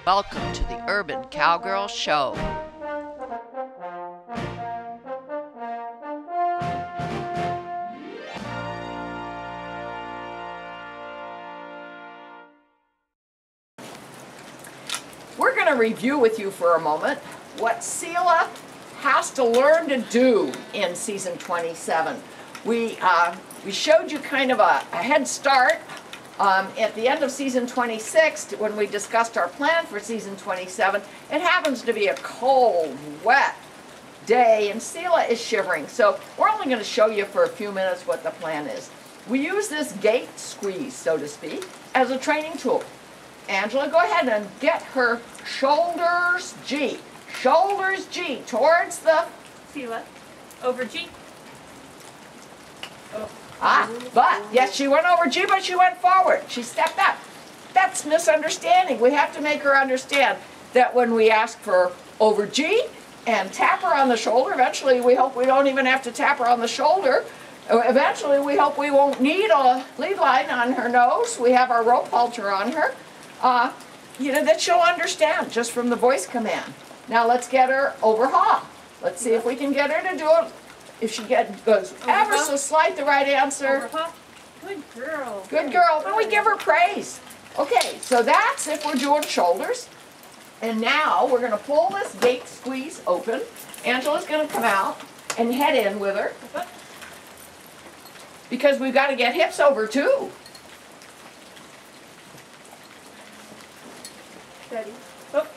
Welcome to the Urban Cowgirl Show. We're going to review with you for a moment what Seela has to learn to do in season 27. We showed you kind of a head start at the end of season 26 when we discussed our plan for season 27. It happens to be a cold, wet day, and Seela is shivering. So we're only going to show you for a few minutes what the plan is. We use this gate squeeze, so to speak, as a training tool. Angela, go ahead and get her shoulders G. Shoulders G towards the... Seela, over G. Oh. But, yes, she went over G, but she went forward. She stepped up. That's misunderstanding. We have to make her understand that when we ask for over G and tap her on the shoulder, eventually we hope we don't even have to tap her on the shoulder. Eventually we hope we won't need a lead line on her nose. We have our rope halter on her. That she'll understand just from the voice command. Now let's get her over ha. Let's see if we can get her to do it. If she goes ever so slight the right answer. Good girl. Good girl. Then we give her praise. Okay, so that's if we're doing shoulders. And now we're going to pull this gate squeeze open. Angela's going to come out and head in with her. Because we've got to get hips over too. Steady. Oh.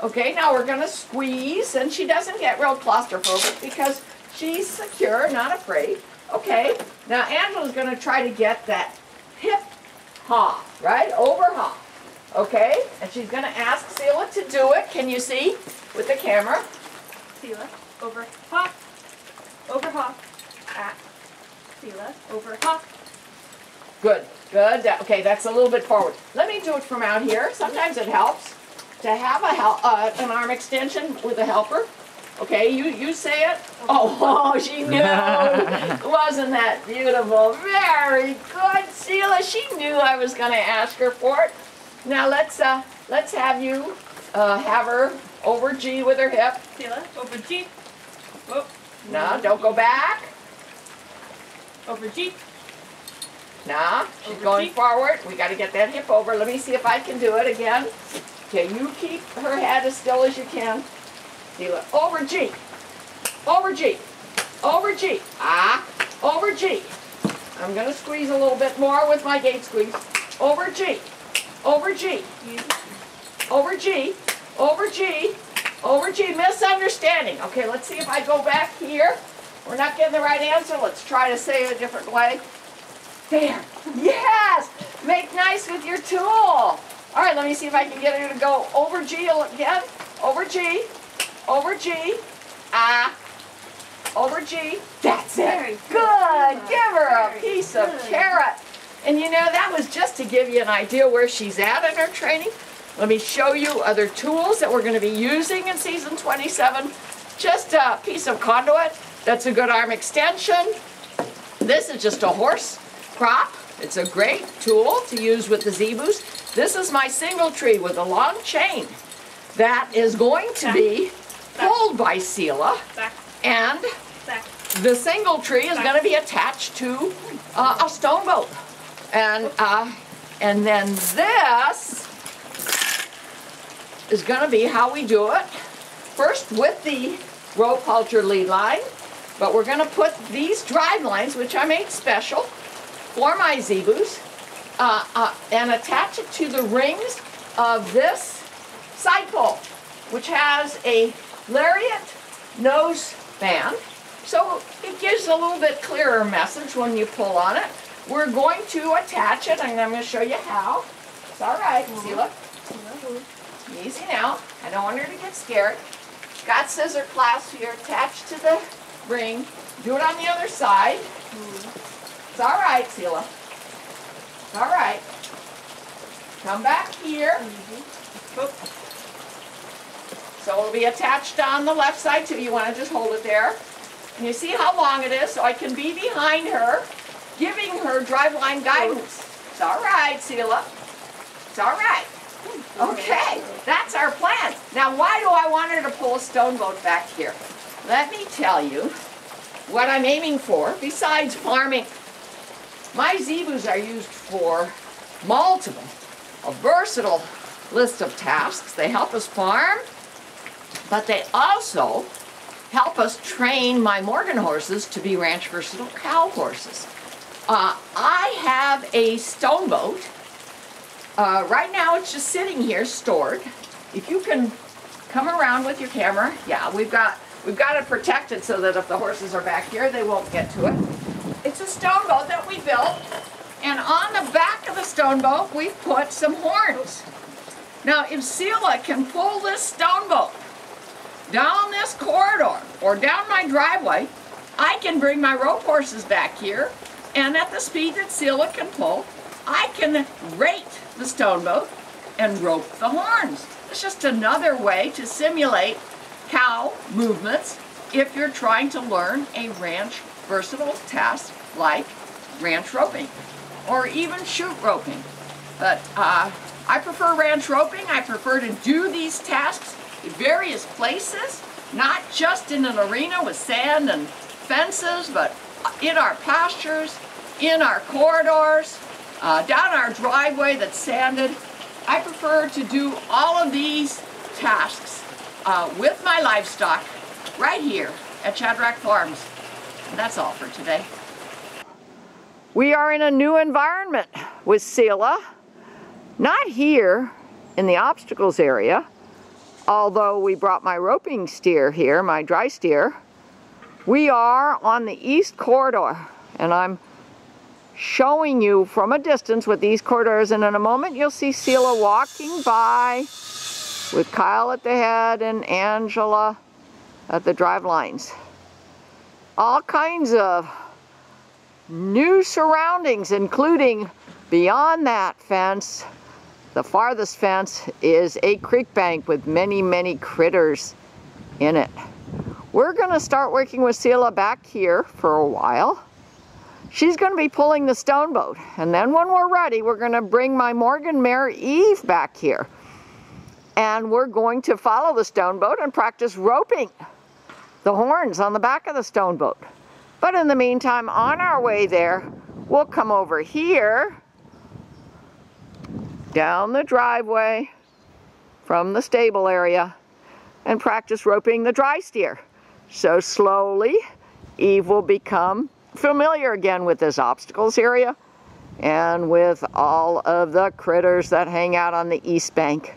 Okay, now we're going to squeeze, and she doesn't get real claustrophobic because she's secure, not afraid. Okay, now Angela's going to try to get that hip ha, right? Over ha. Okay, and she's going to ask Seela to do it. Can you see with the camera? Seela, over ha. Over ha. At. Seela, over ha. Good, good. Okay, that's a little bit forward. Let me do it from out here. Sometimes it helps to have an arm extension with a helper. Okay, you say it. Oh, she knew. Wasn't that beautiful? Very good, Seela. She knew I was going to ask her for it. Now let's have you have her over G with her hip. Seela, over G. Oh. No, don't go back. Over G. Nah, she's Over going G. forward. We got to get that hip over. Let me see if I can do it again. Okay, you keep her head as still as you can. Seela, over G. Over G. Over G. Over G. I'm going to squeeze a little bit more with my gate squeeze. Over G. Over G. Over G. Over G. Over G. Misunderstanding. Okay, let's see if I go back here. We're not getting the right answer. Let's try to say it a different way. There. Yes! Make nice with your tool. All right, let me see if I can get her to go over G again. Over G. Over G. Over G. That's it. Very good. Give her a piece of carrot. And that was just to give you an idea where she's at in her training. Let me show you other tools that we're going to be using in season 27. Just a piece of conduit. That's a good arm extension. This is just a horse prop. It's a great tool to use with the Zebus. This is my single tree with a long chain that is going to be pulled by Seela. And the single tree is going to be attached to a stone boat. And then this is going to be how we do it. First with the rope halter lead line, but we're going to put these drive lines, which I made special for my Zebus, and attach it to the rings of this side pole, which has a lariat nose band, so it gives a little bit clearer message when you pull on it. We're going to attach it, and I'm going to show you how. It's all right, Seela. Easy now. I don't want her to get scared. Got scissor clasps here attached to the ring. Do it on the other side. It's all right, Seela. It's all right. Come back here. So it'll be attached on the left side too. You want to just hold it there. And you see how long it is, so I can be behind her, giving her driveline guidance. It's all right, Seela. It's all right. Okay. our plan. Now, why do I want her to pull a stone boat back here? Let me tell you what I'm aiming for besides farming. My Zebus are used for multiple, a versatile list of tasks. They help us farm, but they also help us train my Morgan horses to be ranch versatile cow horses. I have a stone boat. Right now it's just sitting here stored. If you can come around with your camera, yeah, we've got it protected so that if the horses are back here, they won't get to it. It's a stone boat that we built, and on the back of the stone boat, we've put some horns. Now, if Seela can pull this stone boat down this corridor or down my driveway, I can bring my rope horses back here, and at the speed that Seela can pull, I can rate the stone boat and rope the horns. It's just another way to simulate cow movements if you're trying to learn a ranch versatile task like ranch roping or even chute roping. But I prefer ranch roping. I prefer to do these tasks in various places, not just in an arena with sand and fences, but in our pastures, in our corridors, down our driveway that's sanded. I prefer to do all of these tasks with my livestock right here at Shadrack Farms. And that's all for today. We are in a new environment with Seela. Not here in the obstacles area, although we brought my roping steer here, my dry steer. We are on the east corridor, and I'm showing you from a distance what these corridors, and in a moment you'll see Seela walking by with Kyle at the head and Angela at the drive lines. All kinds of new surroundings, including beyond that fence. The farthest fence is a creek bank with many, many critters in it. We're going to start working with Seela back here for a while. She's going to be pulling the stone boat, and then when we're ready, we're going to bring my Morgan mare Eve back here. And we're going to follow the stone boat and practice roping the horns on the back of the stone boat. But in the meantime, on our way there, we'll come over here, down the driveway from the stable area, and practice roping the dry steer. So slowly, Eve will become familiar again with this obstacles area and with all of the critters that hang out on the east bank.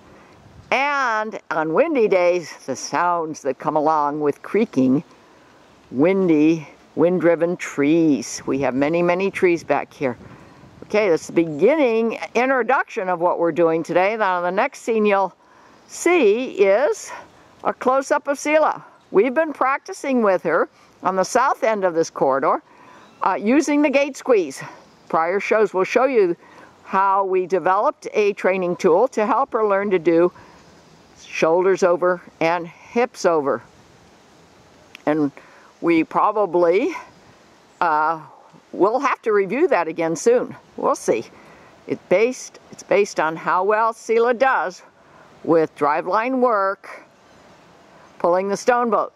And on windy days, the sounds that come along with creaking, windy, wind-driven trees. We have many, many trees back here. Okay, that's the beginning introduction of what we're doing today. Now the next scene you'll see is a close-up of Seela. We've been practicing with her on the south end of this corridor using the gate squeeze. Prior shows will show you how we developed a training tool to help her learn to do shoulders over and hips over. And we probably will have to review that again soon. We'll see. It's based on how well Seela does with driveline work, pulling the stone boat,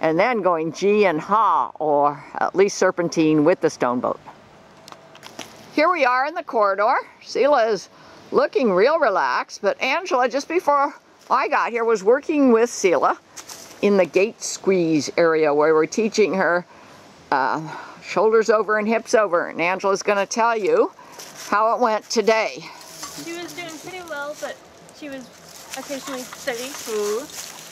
and then going G and Ha, or at least serpentine with the stone boat. Here we are in the corridor. Seela is looking real relaxed, but Angela, just before I got here, was working with Seela in the gate squeeze area where we're teaching her shoulders over and hips over. And Angela's going to tell you how it went today. She was doing pretty well, but she was occasionally steady. Ooh.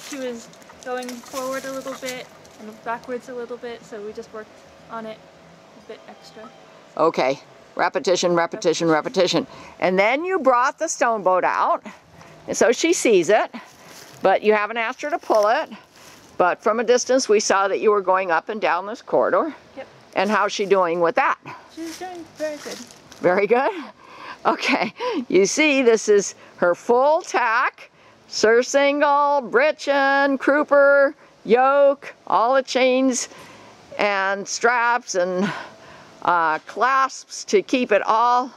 She was going forward a little bit and backwards a little bit, so we just worked on it a bit extra. Okay, repetition, repetition, repetition. And then you brought the stone boat out, and so she sees it, but you haven't asked her to pull it. But from a distance, we saw that you were going up and down this corridor. Yep. And how's she doing with that? She's doing very good. Very good? Okay, you see this is her full tack, surcingle, britchin, crouper, yoke, all the chains and straps and clasps to keep it all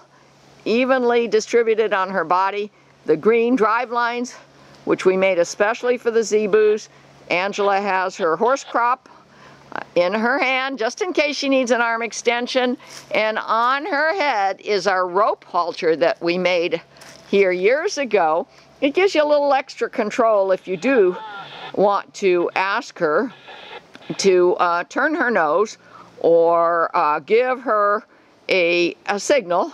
evenly distributed on her body. The green drive lines which we made especially for the Zebus. Angela has her horse crop in her hand, just in case she needs an arm extension. And on her head is our rope halter that we made here years ago. It gives you a little extra control if you do want to ask her to turn her nose or give her a signal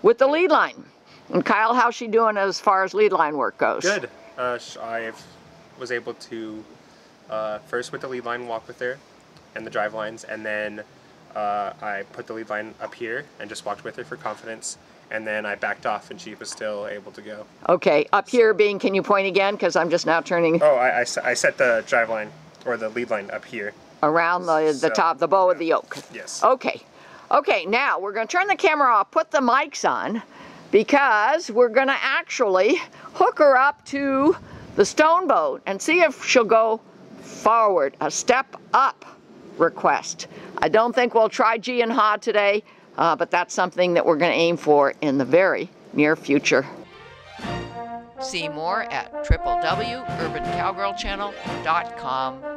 with the lead line. And Kyle, how's she doing as far as lead line work goes? Good. I was able to first with the lead line walk with her and the drive lines, and then I put the lead line up here and just walked with her for confidence, and then I backed off and she was still able to go. Okay, up here being, can you point again? Because I'm just now turning. Oh, I set the drive line or the lead line up here. Around the top, the bow of the yoke. Yes. Okay. Okay, now we're going to turn the camera off, put the mics on, because we're going to actually hook her up to the stone boat and see if she'll go forward, a step up request. I don't think we'll try G and Ha today, but that's something that we're going to aim for in the very near future. See more at www.urbancowgirlchannel.com.